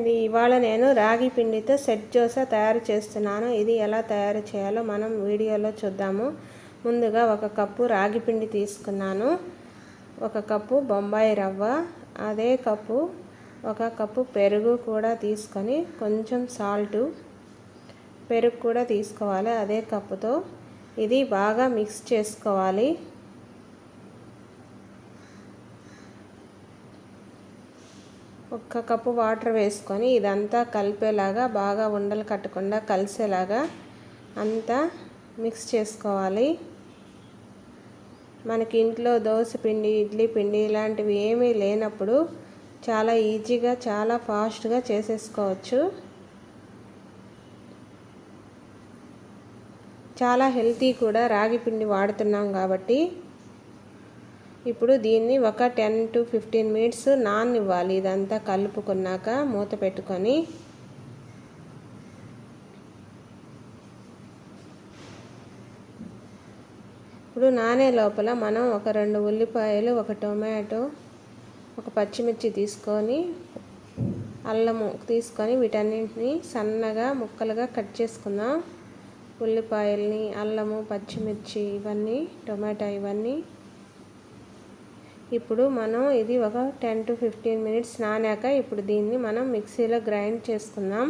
అండి, ఇవాళ నేను రాగి పిండితో సెట్ దోశ తయారు చేస్తున్నాను. ఇది ఎలా తయారు చేయాలో మనం వీడియోలో చూద్దాము. ముందుగా 1 కప్పు రాగి పిండి తీసుకున్నాను. 1 కప్పు బొంబాయి రవ్వ, అదే కప్పు 1 కప్పు పెరుగు కూడా తీసుకొని కొంచెం సాల్టు, పెరుగు కూడా తీసుకోవాలి అదే కప్పుతో. ఇది బాగా మిక్స్ చేసుకోవాలి. 1 కప్పు వాటర్ వేసుకొని ఇదంతా కలిపేలాగా బాగా ఉండలు కట్టకుండా కలిసేలాగా అంతా మిక్స్ చేసుకోవాలి. మనకి ఇంట్లో దోశ పిండి, ఇడ్లీ పిండి ఇలాంటివి ఏమీ లేనప్పుడు చాలా ఈజీగా చాలా ఫాస్ట్గా చేసేసుకోవచ్చు. చాలా హెల్తీ కూడా రాగి పిండి వాడుతున్నాం కాబట్టి. ఇప్పుడు దీన్ని ఒక 10 to 15 మినిట్స్ నాననివ్వాలి. ఇదంతా కలుపుకున్నాక మూత పెట్టుకొని ఇప్పుడు నానే లోపల మనం ఒక 2 ఉల్లిపాయలు, 1 టొమాటో, 1 పచ్చిమిర్చి తీసుకొని అల్లము తీసుకొని వీటన్నింటిని సన్నగా ముక్కలుగా కట్ చేసుకుందాం. ఉల్లిపాయల్ని, అల్లము, పచ్చిమిర్చి ఇవన్నీ, టొమాటో ఇవన్నీ. ఇప్పుడు మనం ఇది ఒక 10 to 15 మినిట్స్ నానాక ఇప్పుడు దీన్ని మనం మిక్సీలో గ్రైండ్ చేసుకుందాం.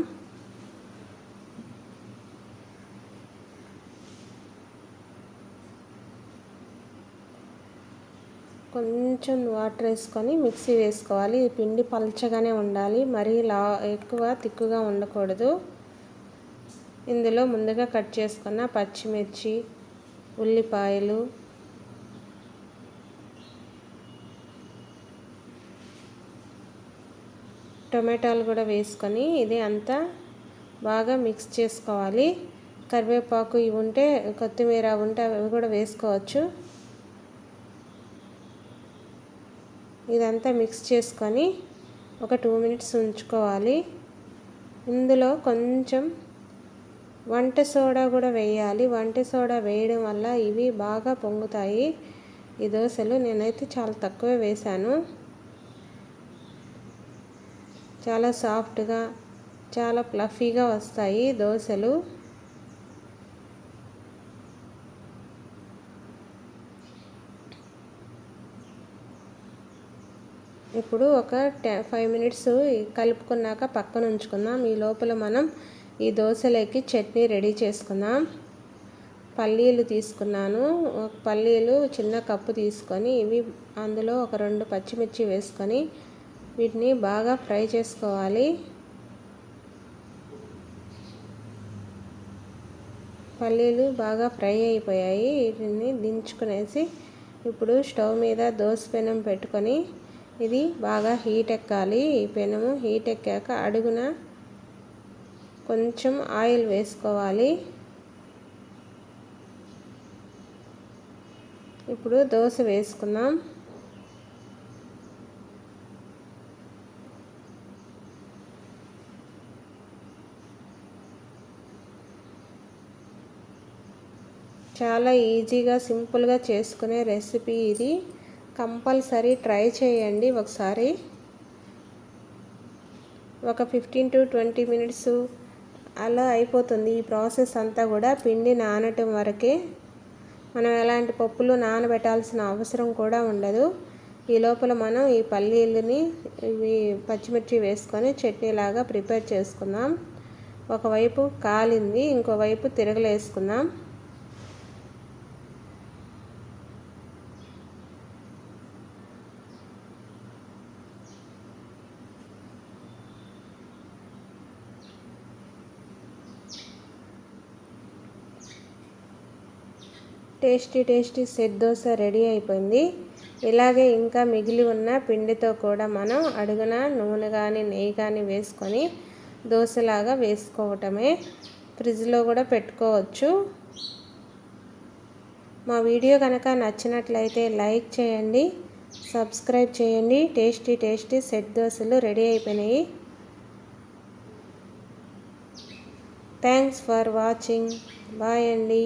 కొంచెం వాటర్ వేసుకొని మిక్సీ వేసుకోవాలి. ఈ పిండి పల్చగానే ఉండాలి, మరీ ఎక్కువ తిక్కుగా ఉండకూడదు. ఇందులో ముందుగా కట్ చేసుకున్న పచ్చిమిర్చి, ఉల్లిపాయలు, టొమాటోలు కూడా వేసుకొని ఇది అంతా బాగా మిక్స్ చేసుకోవాలి. కరివేపాకు ఇవి ఉంటే, కొత్తిమీర ఉంటే అవి కూడా వేసుకోవచ్చు. ఇదంతా మిక్స్ చేసుకొని ఒక 2 మినిట్స్ ఉంచుకోవాలి. ఇందులో కొంచెం వంట సోడా కూడా వేయాలి. వంట సోడా వేయడం వల్ల ఇవి బాగా పొంగుతాయి. ఈ దోశలు నేనైతే చాలా తక్కువే వేశాను. చాలా సాఫ్ట్గా, చాలా ఫ్లఫీగా వస్తాయి దోశలు. ఇప్పుడు ఒక 5 మినిట్స్ కలుపుకున్నాక పక్కన ఉంచుకుందాం. ఈ లోపల మనం ఈ దోశలకి చట్నీ రెడీ చేసుకుందాం. పల్లీలు తీసుకున్నాను. పల్లీలు చిన్న కప్పు తీసుకొని ఇవి అందులో ఒక 2 పచ్చిమిర్చి వేసుకొని వీటిని బాగా ఫ్రై చేసుకోవాలి. పల్లీలు బాగా ఫ్రై అయిపోయాయి. వీటిని దించుకునేసి ఇప్పుడు స్టవ్ మీద దోశ పెనం పెట్టుకొని ఇది బాగా హీట్ ఎక్కాలి. ఈ పెనము హీట్ ఎక్కాక అడుగున కొంచెం ఆయిల్ వేసుకోవాలి. ఇప్పుడు దోశ వేసుకుందాం. చాలా ఈజీగా, సింపుల్గా చేసుకునే రెసిపీ ఇది. కంపల్సరీ ట్రై చేయండి ఒకసారి. ఒక 15 to 20 మినిట్స్ అలా అయిపోతుంది ఈ ప్రాసెస్ అంతా కూడా. పిండి నానటం వరకే, మనం ఎలాంటి పప్పులు నానబెట్టాల్సిన అవసరం కూడా ఉండదు. ఈ లోపల మనం ఈ పల్లీలని, ఇవి పచ్చిమిర్చి వేసుకొని చట్నీలాగా ప్రిపేర్ చేసుకుందాం. ఒకవైపు కాలింది, ఇంకోవైపు తిరగలేసుకుందాం. టేస్టీ సెట్ దోశ రెడీ అయిపోయింది. ఇలాగే ఇంకా మిగిలి ఉన్న పిండితో కూడా మనం అడుగున నూనె కానీ నెయ్యి కానీ వేసుకొని దోశలాగా వేసుకోవటమే. ఫ్రిడ్జ్లో కూడా పెట్టుకోవచ్చు. మా వీడియో కనుక నచ్చినట్లయితే లైక్ చేయండి, సబ్స్క్రైబ్ చేయండి. టేస్టీ సెట్ దోశలు రెడీ అయిపోయినాయి. Thanks for watching. బాయ్ అండి.